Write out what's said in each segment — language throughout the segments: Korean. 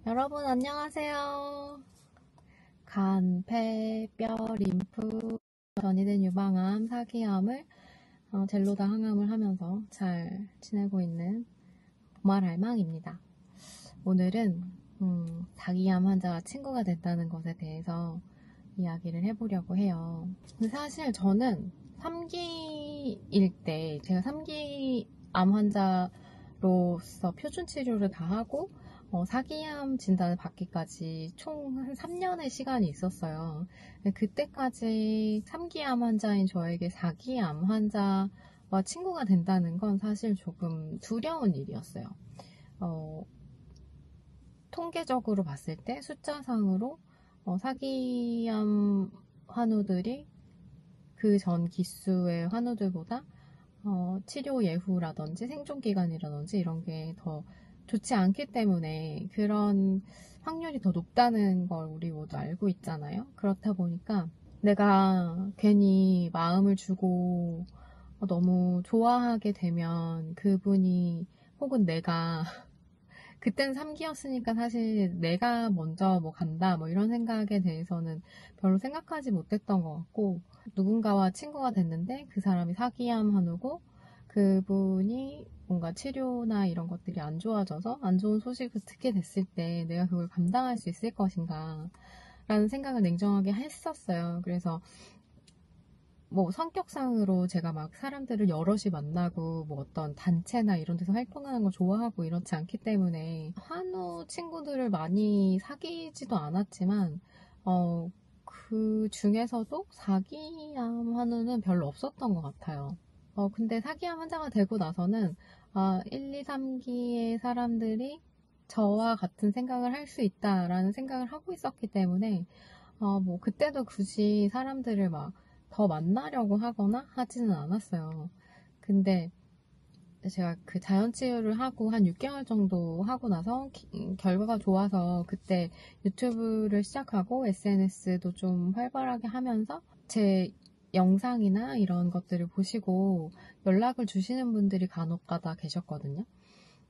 여러분 안녕하세요. 간, 폐, 뼈, 림프, 전이된 유방암, 사기암을 젤로다 항암을 하면서 잘 지내고 있는 보말할망입니다. 오늘은 사기암 환자와 친구가 됐다는 것에 대해서 이야기를 해보려고 해요. 근데 사실 저는 3기일 때 제가 3기 암 환자로서 표준 치료를 다 하고 사기암 진단을 받기까지 총 한 3년의 시간이 있었어요. 그때까지 3기암 환자인 저에게 4기암 환자와 친구가 된다는 건 사실 조금 두려운 일이었어요. 통계적으로 봤을 때 숫자상으로 사기암 환우들이 그 전 기수의 환우들보다 치료 예후라든지 생존기간이라든지 이런 게 더 좋지 않기 때문에 그런 확률이 더 높다는 걸 우리 모두 알고 있잖아요. 그렇다 보니까 내가 괜히 마음을 주고 너무 좋아하게 되면 그분이 혹은 내가 그땐 3기였으니까 사실 내가 먼저 뭐 간다 뭐 이런 생각에 대해서는 별로 생각하지 못했던 것 같고, 누군가와 친구가 됐는데 그 사람이 사기암 환우고 그분이 뭔가 치료나 이런 것들이 안 좋아져서 안 좋은 소식을 듣게 됐을 때 내가 그걸 감당할 수 있을 것인가 라는 생각을 냉정하게 했었어요. 그래서 뭐 성격상으로 제가 막 사람들을 여럿이 만나고 뭐 어떤 단체나 이런 데서 활동하는 걸 좋아하고 이렇지 않기 때문에 한우 친구들을 많이 사귀지도 않았지만 그 중에서도 사기암 한우는 별로 없었던 것 같아요. 근데 사기암 환자가 되고 나서는 1, 2, 3기의 사람들이 저와 같은 생각을 할 수 있다라는 생각을 하고 있었기 때문에 뭐 그때도 굳이 사람들을 막 더 만나려고 하거나 하지는 않았어요. 근데 제가 그 자연치유를 하고 한 6개월 정도 하고 나서 결과가 좋아서 그때 유튜브를 시작하고 SNS도 좀 활발하게 하면서 제 영상이나 이런 것들을 보시고 연락을 주시는 분들이 간혹 가다 계셨거든요.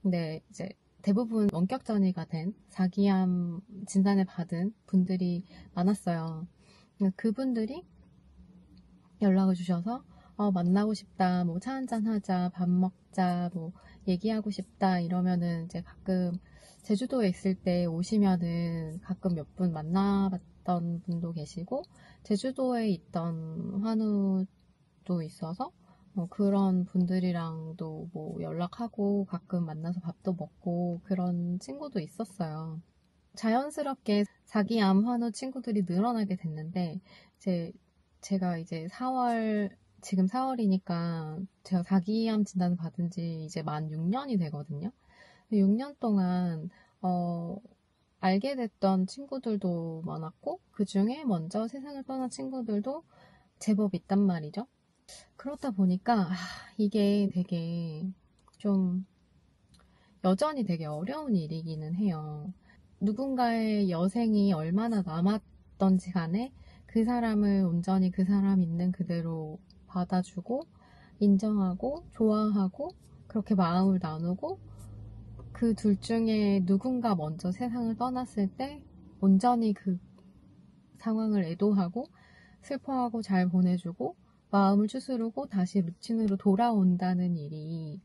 근데 이제 대부분 원격 전이가 된 사기암 진단을 받은 분들이 많았어요. 그분들이 연락을 주셔서 만나고 싶다, 뭐 차 한잔 하자, 밥 먹자, 뭐 얘기하고 싶다 이러면은 이제 가끔 제주도에 있을 때 오시면은 가끔 몇 분 만나봤던 분도 계시고, 제주도에 있던 환우도 있어서 그런 분들이랑도 뭐 연락하고 가끔 만나서 밥도 먹고 그런 친구도 있었어요. 자연스럽게 사기암 환우 친구들이 늘어나게 됐는데, 제가 이제 지금 4월이니까 제가 사기암 진단을 받은 지 이제 만 6년이 되거든요. 6년 동안, 알게 됐던 친구들도 많았고, 그 중에 먼저 세상을 떠난 친구들도 제법 있단 말이죠. 그렇다 보니까, 이게 되게 좀, 여전히 되게 어려운 일이기는 해요. 누군가의 여생이 얼마나 남았던지 간에 그 사람을 온전히 그 사람 있는 그대로 받아주고 인정하고 좋아하고 그렇게 마음을 나누고, 그 둘 중에 누군가 먼저 세상을 떠났을 때 온전히 그 상황을 애도하고 슬퍼하고 잘 보내주고 마음을 추스르고 다시 루틴으로 돌아온다는 일이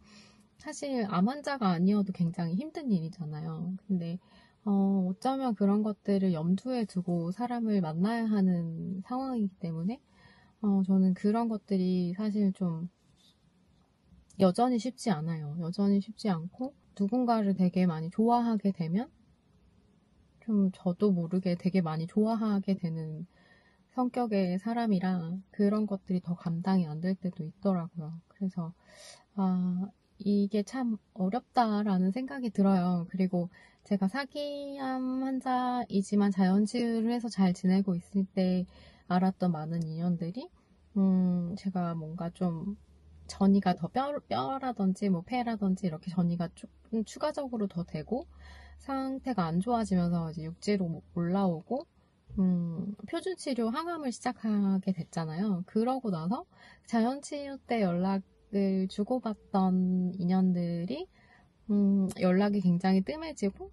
사실 암 환자가 아니어도 굉장히 힘든 일이잖아요. 근데 어쩌면 그런 것들을 염두에 두고 사람을 만나야 하는 상황이기 때문에 저는 그런 것들이 사실 좀 여전히 쉽지 않아요. 여전히 쉽지 않고, 누군가를 되게 많이 좋아하게 되면 좀 저도 모르게 되게 많이 좋아하게 되는 성격의 사람이라 그런 것들이 더 감당이 안 될 때도 있더라고요. 그래서 이게 참 어렵다라는 생각이 들어요. 그리고 제가 사기암 환자이지만 자연치유를 해서 잘 지내고 있을 때 알았던 많은 인연들이, 제가 뭔가 좀 전이가 더 뼈라든지 뭐 폐라든지 이렇게 전이가 조금 추가적으로 더 되고 상태가 안 좋아지면서 이제 육지로 올라오고 표준치료 항암을 시작하게 됐잖아요. 그러고 나서 자연치유 때 연락을 주고받던 인연들이 연락이 굉장히 뜸해지고,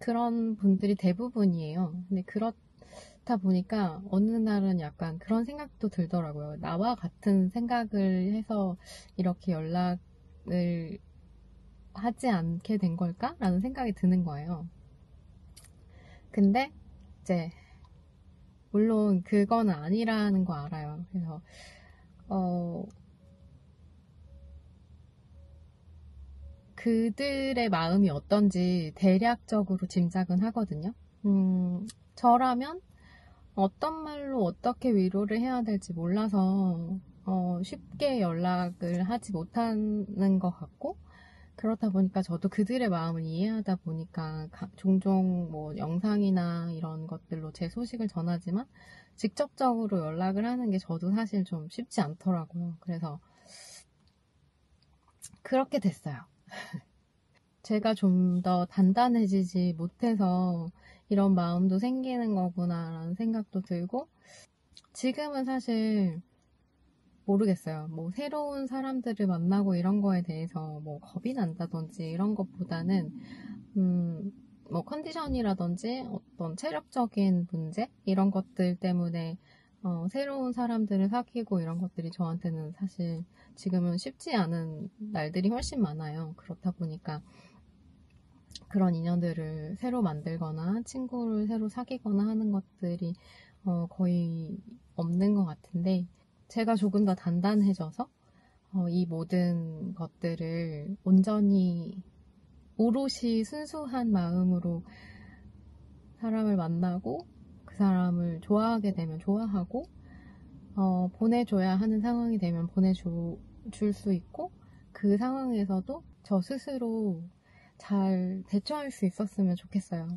그런 분들이 대부분이에요. 근데 그렇다 보니까 어느 날은 약간 그런 생각도 들더라고요. 나와 같은 생각을 해서 이렇게 연락을 하지 않게 된 걸까? 라는 생각이 드는 거예요. 근데 이제 물론 그건 아니라는 거 알아요. 그래서 그들의 마음이 어떤지 대략적으로 짐작은 하거든요. 저라면 어떤 말로 어떻게 위로를 해야 될지 몰라서 쉽게 연락을 하지 못하는 것 같고, 그렇다 보니까 저도 그들의 마음을 이해하다 보니까 종종 뭐 영상이나 이런 것들로 제 소식을 전하지만 직접적으로 연락을 하는 게 저도 사실 좀 쉽지 않더라고요. 그래서 그렇게 됐어요. 제가 좀 더 단단해지지 못해서 이런 마음도 생기는 거구나라는 생각도 들고, 지금은 사실 모르겠어요. 뭐 새로운 사람들을 만나고 이런 거에 대해서 뭐 겁이 난다든지 이런 것보다는 뭐 컨디션이라든지 어떤 체력적인 문제 이런 것들 때문에 새로운 사람들을 사귀고 이런 것들이 저한테는 사실 지금은 쉽지 않은 날들이 훨씬 많아요. 그렇다 보니까 그런 인연들을 새로 만들거나 친구를 새로 사귀거나 하는 것들이 거의 없는 것 같은데, 제가 조금 더 단단해져서 이 모든 것들을 온전히 오롯이 순수한 마음으로 사람을 만나고 그 사람을 좋아하게 되면 좋아하고 보내줘야 하는 상황이 되면 보내줄 수 있고, 그 상황에서도 저 스스로 잘 대처할 수 있었으면 좋겠어요.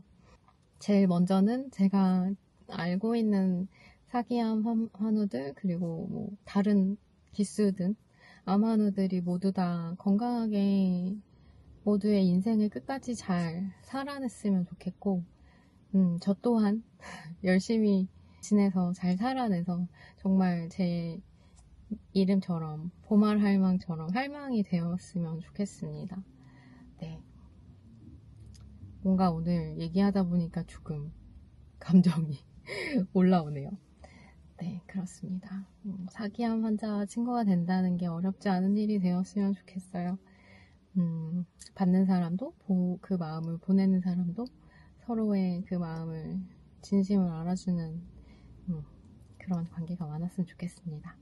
제일 먼저는 제가 알고 있는 사기암 환우들, 그리고 뭐 다른 기수든 암환우들이 모두 다 건강하게 모두의 인생을 끝까지 잘 살아냈으면 좋겠고, 저 또한 열심히 지내서 잘 살아내서 정말 제 이름처럼 보말 할망처럼 할망이 되었으면 좋겠습니다. 네. 뭔가 오늘 얘기하다 보니까 조금 감정이 올라오네요. 네, 그렇습니다. 사기암 환자와 친구가 된다는 게 어렵지 않은 일이 되었으면 좋겠어요. 받는 사람도 그 마음을 보내는 사람도 서로의 그 마음을 진심을 알아주는 그런 관계가 많았으면 좋겠습니다.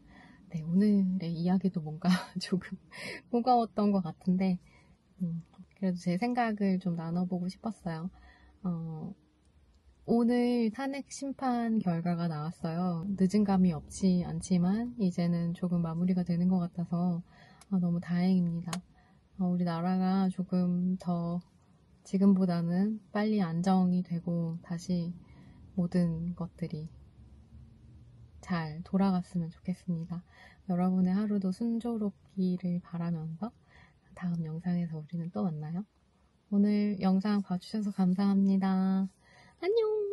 네, 오늘의 이야기도 뭔가 조금 무거웠던 것 같은데 그래도 제 생각을 좀 나눠보고 싶었어요. 오늘 탄핵 심판 결과가 나왔어요. 늦은 감이 없지 않지만 이제는 조금 마무리가 되는 것 같아서 너무 다행입니다. 우리나라가 조금 더 지금보다는 빨리 안정이 되고 다시 모든 것들이 잘 돌아갔으면 좋겠습니다. 여러분의 하루도 순조롭기를 바라면서 다음 영상에서 우리는 또 만나요. 오늘 영상 봐주셔서 감사합니다. 안녕!